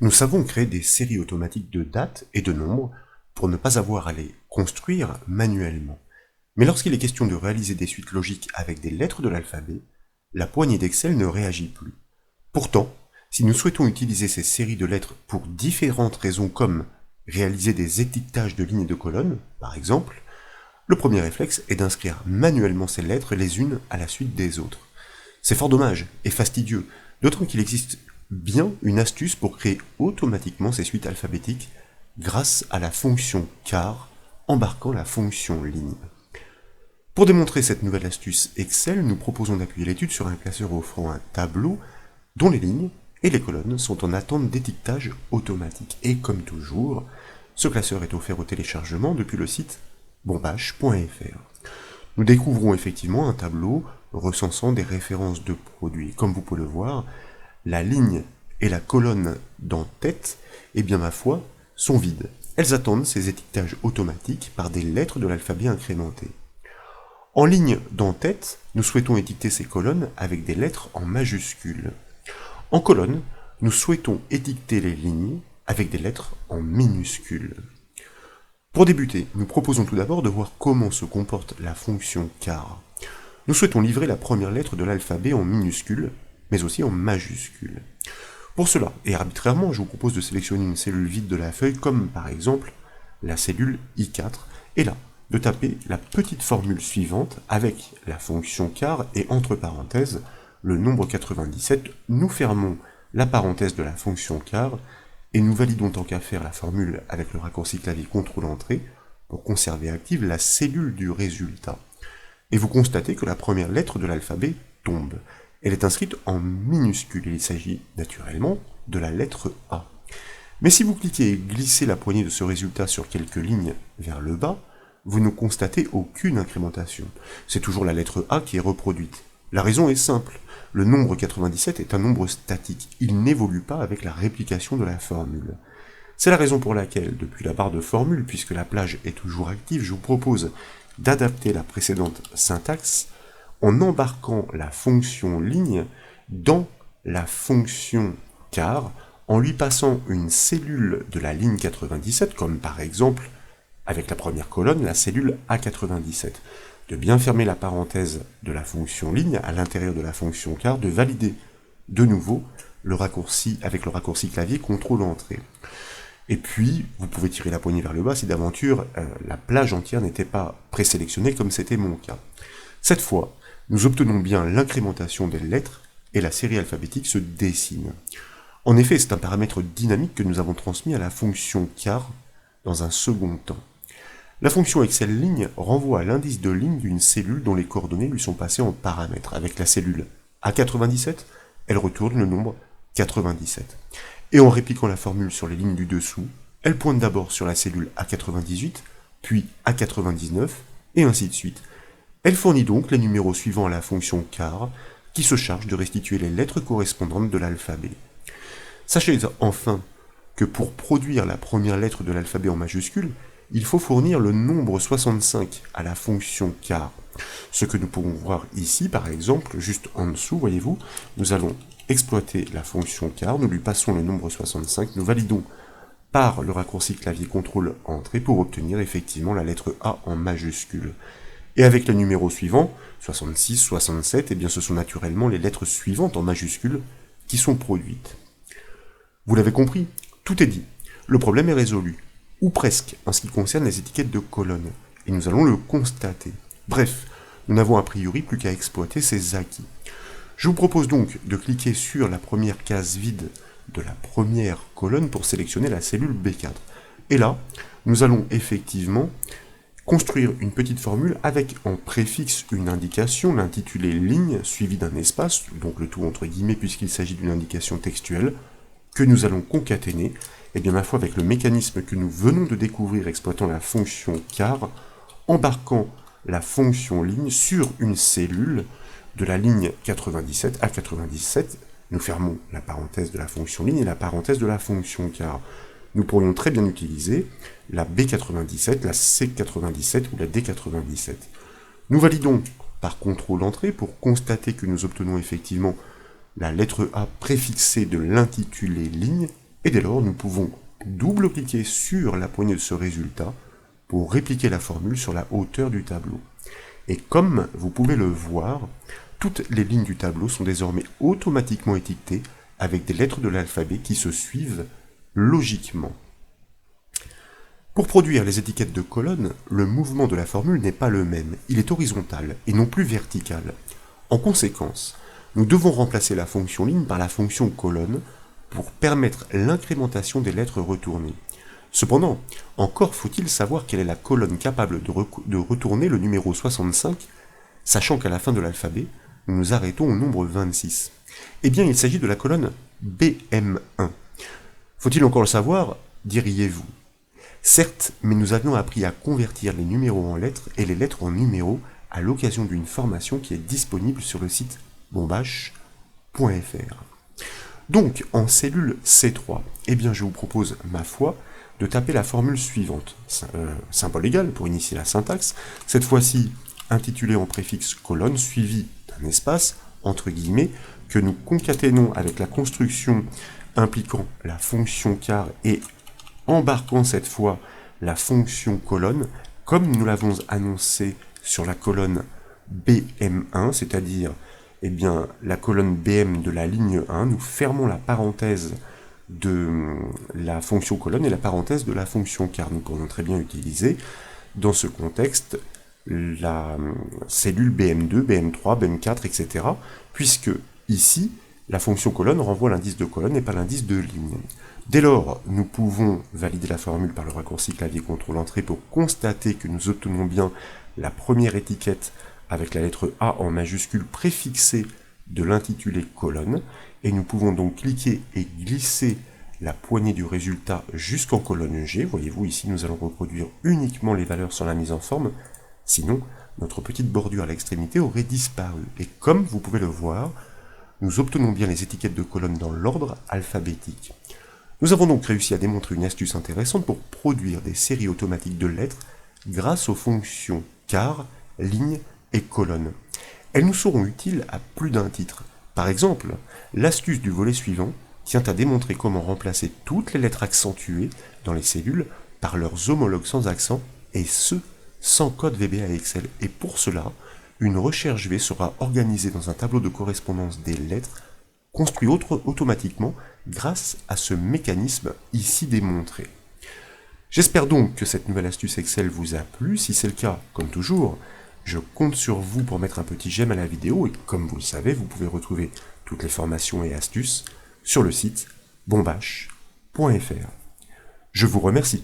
Nous savons créer des séries automatiques de dates et de nombres pour ne pas avoir à les construire manuellement. Mais lorsqu'il est question de réaliser des suites logiques avec des lettres de l'alphabet, la poignée d'Excel ne réagit plus. Pourtant, si nous souhaitons utiliser ces séries de lettres pour différentes raisons comme réaliser des étiquetages de lignes et de colonnes, par exemple, le premier réflexe est d'inscrire manuellement ces lettres les unes à la suite des autres. C'est fort dommage et fastidieux, d'autant qu'il existe bien une astuce pour créer automatiquement ces suites alphabétiques grâce à la fonction char embarquant la fonction ligne. Pour démontrer cette nouvelle astuce Excel, nous proposons d'appuyer l'étude sur un classeur offrant un tableau dont les lignes et les colonnes sont en attente d'étiquetage automatique. Et comme toujours, ce classeur est offert au téléchargement depuis le site bombache.fr. Nous découvrons effectivement un tableau recensant des références de produits. Comme vous pouvez le voir, la ligne et la colonne d'en-tête, eh bien ma foi, sont vides. Elles attendent ces étiquetages automatiques par des lettres de l'alphabet incrémentées. En ligne d'en-tête, nous souhaitons étiqueter ces colonnes avec des lettres en majuscules. En colonne, nous souhaitons étiqueter les lignes avec des lettres en minuscules. Pour débuter, nous proposons tout d'abord de voir comment se comporte la fonction char. Nous souhaitons livrer la première lettre de l'alphabet en minuscules, mais aussi en majuscules. Pour cela, et arbitrairement, je vous propose de sélectionner une cellule vide de la feuille, comme par exemple la cellule I4, et là, de taper la petite formule suivante avec la fonction char et entre parenthèses le nombre 97. Nous fermons la parenthèse de la fonction char et nous validons tant qu'à faire la formule avec le raccourci clavier CTRL-Entrée pour conserver active la cellule du résultat. Et vous constatez que la première lettre de l'alphabet tombe. Elle est inscrite en minuscule et il s'agit naturellement de la lettre A. Mais si vous cliquez et glissez la poignée de ce résultat sur quelques lignes vers le bas, vous ne constatez aucune incrémentation. C'est toujours la lettre A qui est reproduite. La raison est simple. Le nombre 97 est un nombre statique. Il n'évolue pas avec la réplication de la formule. C'est la raison pour laquelle, depuis la barre de formule, puisque la plage est toujours active, je vous propose d'adapter la précédente syntaxe en embarquant la fonction ligne dans la fonction char, en lui passant une cellule de la ligne 97, comme par exemple, avec la première colonne, la cellule A97. De bien fermer la parenthèse de la fonction ligne à l'intérieur de la fonction char, de valider de nouveau le raccourci avec le raccourci clavier CTRL-Entrée. Et puis, vous pouvez tirer la poignée vers le bas si d'aventure la plage entière n'était pas présélectionnée comme c'était mon cas. Cette fois, nous obtenons bien l'incrémentation des lettres et la série alphabétique se dessine. En effet, c'est un paramètre dynamique que nous avons transmis à la fonction char dans un second temps. La fonction Excel ligne renvoie à l'indice de ligne d'une cellule dont les coordonnées lui sont passées en paramètres. Avec la cellule A97, elle retourne le nombre 97. Et en répliquant la formule sur les lignes du dessous, elle pointe d'abord sur la cellule A98, puis A99, et ainsi de suite. Elle fournit donc les numéros suivants à la fonction char, qui se charge de restituer les lettres correspondantes de l'alphabet. Sachez enfin que pour produire la première lettre de l'alphabet en majuscule, il faut fournir le nombre 65 à la fonction char. Ce que nous pouvons voir ici, par exemple, juste en dessous, voyez-vous, nous allons exploiter la fonction char, nous lui passons le nombre 65, nous validons par le raccourci clavier CTRL-Entrée pour obtenir effectivement la lettre A en majuscule. Et avec le numéro suivant, 66, 67, eh bien ce sont naturellement les lettres suivantes en majuscule qui sont produites. Vous l'avez compris, tout est dit. Le problème est résolu, ou presque, en ce qui concerne les étiquettes de colonnes, et nous allons le constater. Bref, nous n'avons a priori plus qu'à exploiter ces acquis. Je vous propose donc de cliquer sur la première case vide de la première colonne pour sélectionner la cellule B4. Et là, nous allons effectivement construire une petite formule avec en préfixe une indication, l'intitulé ligne, suivi d'un espace, donc le tout entre guillemets puisqu'il s'agit d'une indication textuelle, que nous allons concaténer, et bien ma foi avec le mécanisme que nous venons de découvrir exploitant la fonction char, embarquant la fonction ligne sur une cellule de la ligne 97 à 97, nous fermons la parenthèse de la fonction ligne et la parenthèse de la fonction char. Nous pourrions très bien utiliser la B97, la C97 ou la D97. Nous validons par CTRL-Entrée pour constater que nous obtenons effectivement la lettre A préfixée de l'intitulé ligne Et dès lors, nous pouvons double-cliquer sur la poignée de ce résultat pour répliquer la formule sur la hauteur du tableau. Et comme vous pouvez le voir, toutes les lignes du tableau sont désormais automatiquement étiquetées avec des lettres de l'alphabet qui se suivent logiquement. Pour produire les étiquettes de colonnes, le mouvement de la formule n'est pas le même, il est horizontal et non plus vertical. En conséquence, nous devons remplacer la fonction ligne par la fonction colonne pour permettre l'incrémentation des lettres retournées. Cependant, encore faut-il savoir quelle est la colonne capable de retourner le numéro 65, sachant qu'à la fin de l'alphabet, nous nous arrêtons au nombre 26. Eh bien, il s'agit de la colonne BM1. Faut-il encore le savoir, diriez-vous? Certes, mais nous avions appris à convertir les numéros en lettres et les lettres en numéros à l'occasion d'une formation qui est disponible sur le site bombache.fr. Donc, en cellule C3, eh bien, je vous propose, ma foi, de taper la formule suivante. Symbole égal pour initier la syntaxe, cette fois-ci intitulée en préfixe colonne, suivi d'un espace, entre guillemets, que nous concaténons avec la construction impliquant la fonction car et embarquant cette fois la fonction colonne, comme nous l'avons annoncé sur la colonne BM1, c'est-à-dire eh bien, la colonne BM de la ligne 1, nous fermons la parenthèse de la fonction colonne et la parenthèse de la fonction car. Nous pourrions très bien utiliser dans ce contexte la cellule BM2, BM3, BM4, etc. puisque ici, la fonction colonne renvoie l'indice de colonne et pas l'indice de ligne. Dès lors, nous pouvons valider la formule par le raccourci clavier CTRL-Entrée pour constater que nous obtenons bien la première étiquette avec la lettre A en majuscule préfixée de l'intitulé colonne, et nous pouvons donc cliquer et glisser la poignée du résultat jusqu'en colonne G. Voyez-vous, ici nous allons reproduire uniquement les valeurs sans la mise en forme, sinon notre petite bordure à l'extrémité aurait disparu. Et comme vous pouvez le voir, nous obtenons bien les étiquettes de colonnes dans l'ordre alphabétique. Nous avons donc réussi à démontrer une astuce intéressante pour produire des séries automatiques de lettres grâce aux fonctions car, ligne et colonne. Elles nous seront utiles à plus d'un titre. Par exemple, l'astuce du volet suivant tient à démontrer comment remplacer toutes les lettres accentuées dans les cellules par leurs homologues sans accent, et ce, sans code VBA Excel. Et pour cela, une recherche V sera organisée dans un tableau de correspondance des lettres, construit automatiquement grâce à ce mécanisme ici démontré. J'espère donc que cette nouvelle astuce Excel vous a plu. Si c'est le cas, comme toujours, je compte sur vous pour mettre un petit j'aime à la vidéo, et comme vous le savez, vous pouvez retrouver toutes les formations et astuces sur le site bombache.fr. Je vous remercie.